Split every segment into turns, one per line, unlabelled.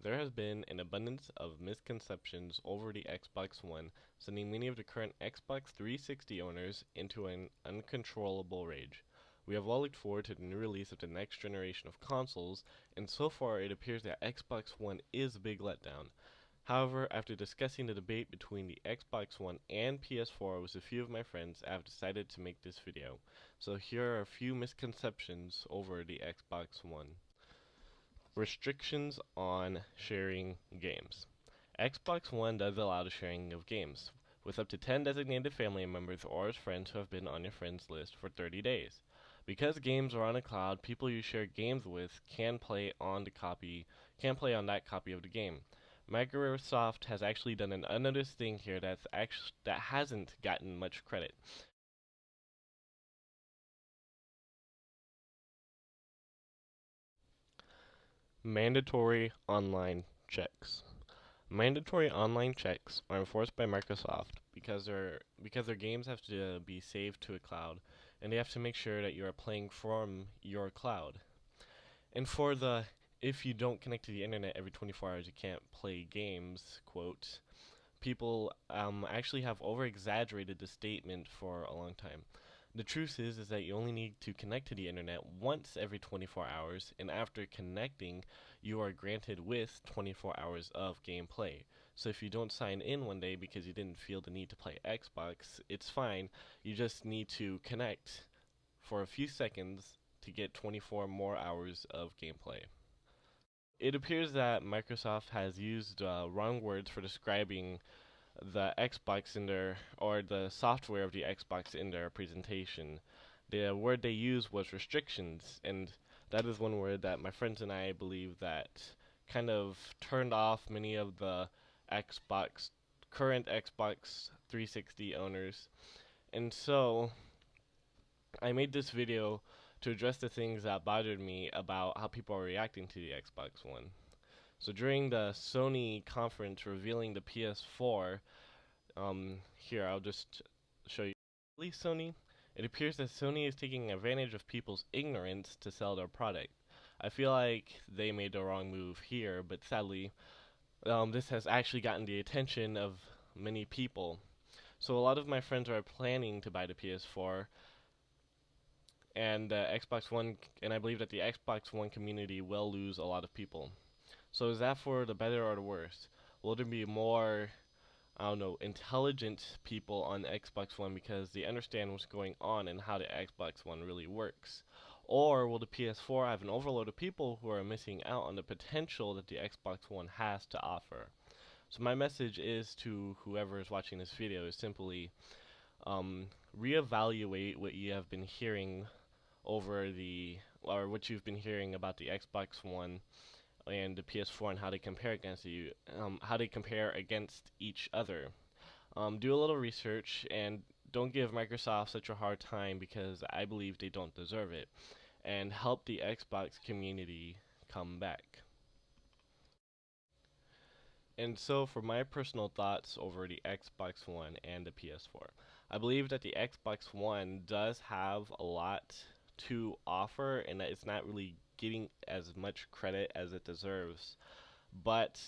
There has been an abundance of misconceptions over the Xbox One, sending many of the current Xbox 360 owners into an uncontrollable rage. We have all looked forward to the new release of the next generation of consoles, and so far it appears that Xbox One is a big letdown. However, after discussing the debate between the Xbox One and PS4 with a few of my friends, I have decided to make this video. So here are a few misconceptions over the Xbox One. Restrictions on sharing games. Xbox One does allow the sharing of games, with up to 10 designated family members or friends who have been on your friends list for 30 days. Because games are on a cloud, people you share games with can play on that copy of the game. Microsoft has actually done an unnoticed thing here that hasn't gotten much credit. Mandatory online checks. Mandatory online checks are enforced by Microsoft because their games have to be saved to a cloud, and they have to make sure that you are playing from your cloud. And for the if you don't connect to the internet every 24 hours, you can't play games quote, people actually have over exaggerated the statement for a long time. The truth is that you only need to connect to the internet once every 24 hours, and after connecting, you are granted with 24 hours of gameplay. So if you don't sign in one day because you didn't feel the need to play Xbox, it's fine. You just need to connect for a few seconds to get 24 more hours of gameplay. It appears that Microsoft has used wrong words for describing the Xbox in their or the software of the Xbox in their presentation. The word they used was restrictions, and that is one word that my friends and I believe that kind of turned off many of the Xbox current Xbox 360 owners. And so I made this video to address the things that bothered me about how people are reacting to the Xbox One. So during the Sony conference revealing the PS4, here I'll just show you. At least Sony, it appears that Sony is taking advantage of people's ignorance to sell their product. I feel like they made the wrong move here, but sadly, this has actually gotten the attention of many people. So a lot of my friends are planning to buy the PS4 and Xbox One, and I believe that the Xbox One community will lose a lot of people. So is that for the better or the worse? Will there be more, I don't know, intelligent people on Xbox One because they understand what's going on and how the Xbox One really works? Or will the PS4 have an overload of people who are missing out on the potential that the Xbox One has to offer? So my message is to whoever is watching this video is simply reevaluate what you have been hearing over or what you've been hearing about the Xbox One and the PS4 and how they compare against each other. Do a little research and don't give Microsoft such a hard time because I believe they don't deserve it. And help the Xbox community come back. And so, for my personal thoughts over the Xbox One and the PS4, I believe that the Xbox One does have a lot to offer and that it's not really getting as much credit as it deserves. But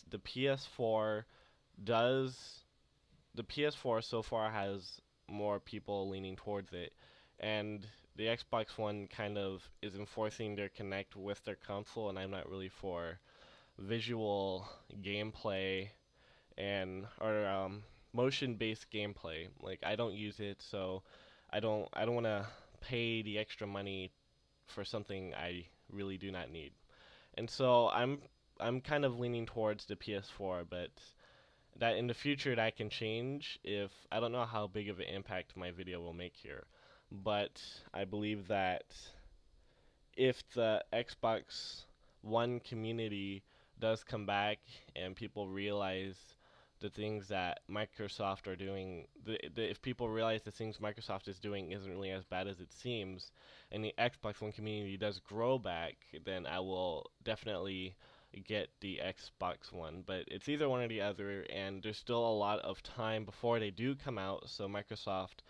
does the PS4 so far has more people leaning towards it, and the Xbox One kind of is enforcing their connect with their console, and I'm not really for visual gameplay and or motion-based gameplay. Like I don't use it, so I don't want to pay the extra money for something I really do not need. And so I'm kind of leaning towards the PS4, but that in the future that can change if I don't know how big of an impact my video will make here. But I believe that if the Xbox One community does come back and people realize the things that Microsoft are doing, if people realize the things Microsoft is doing isn't really as bad as it seems, and the Xbox One community does grow back, then I will definitely get the Xbox One. But it's either one or the other, and there's still a lot of time before they do come out, so Microsoft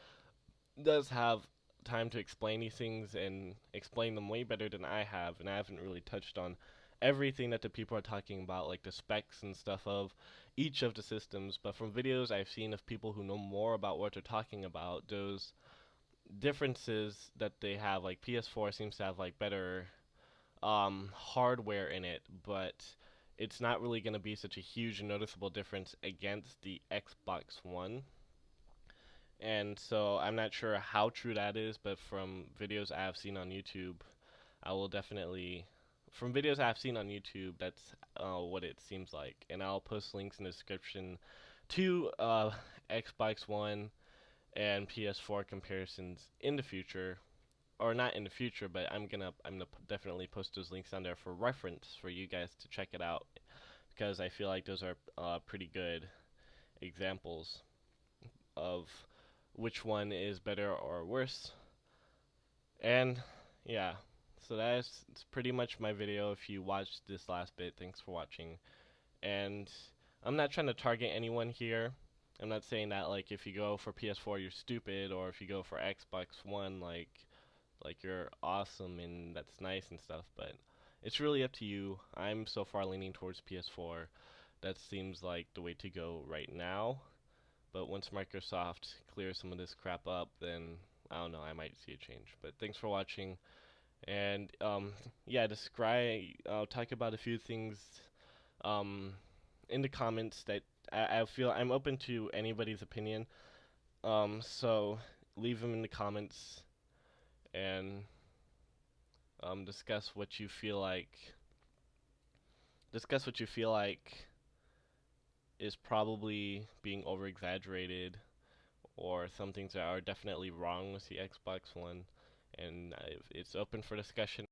does have time to explain these things and explain them way better than I have, and I haven't really touched on everything that the people are talking about, like the specs and stuff of each of the systems. But from videos I've seen of people who know more about what they're talking about, those differences that they have, like PS4 seems to have like better hardware in it, but it's not really going to be such a huge and noticeable difference against the Xbox One. And so I'm not sure how true that is, but from videos I've seen on YouTube, I will definitely, from videos I've seen on YouTube, that's what it seems like. And I'll post links in the description to Xbox One and PS4 comparisons in the future, or not in the future, but I'm gonna definitely post those links on there for reference for you guys to check it out, because I feel like those are pretty good examples of which one is better or worse. And yeah, so that's pretty much my video. If you watched this last bit, thanks for watching. And I'm not trying to target anyone here. I'm not saying that like if you go for PS4 you're stupid, or if you go for Xbox One like you're awesome and that's nice and stuff, but it's really up to you. I'm so far leaning towards PS4. That seems like the way to go right now. But once Microsoft clears some of this crap up, then I don't know, I might see a change. But thanks for watching. And yeah, talk about a few things um, in the comments that I feel I'm open to anybody's opinion. So leave them in the comments and discuss what you feel like. Discuss what you feel like is probably being over exaggerated, or some things that are definitely wrong with the Xbox One. And it's open for discussion.